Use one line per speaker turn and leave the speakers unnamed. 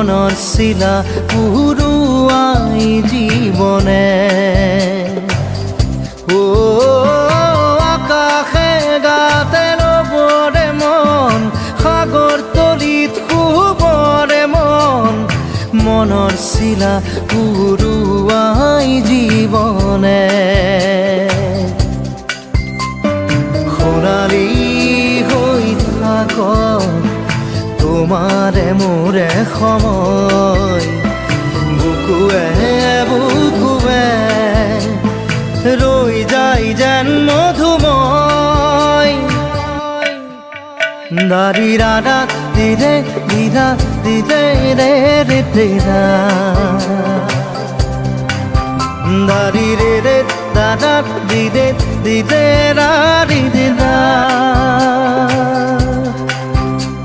মনৰ চিলা উৰুৱাই জীৱনে আকাশে গাতে ল'বৰে মন সাগৰ তলিত শুবৰে মন মনৰ চিলা উৰুৱাই জীৱনে সোণালী হৈ থাক তোমাৰে মোৰে সময় বুকুৱে বুকুৱে ৰৈ যায় যেন মধুময় দাৰি ৰাধা দিদে দিদা দিদে ৰে ৰে তেৰা দাৰি ৰে ৰে দাদা দিদে দিদে ৰা দিদা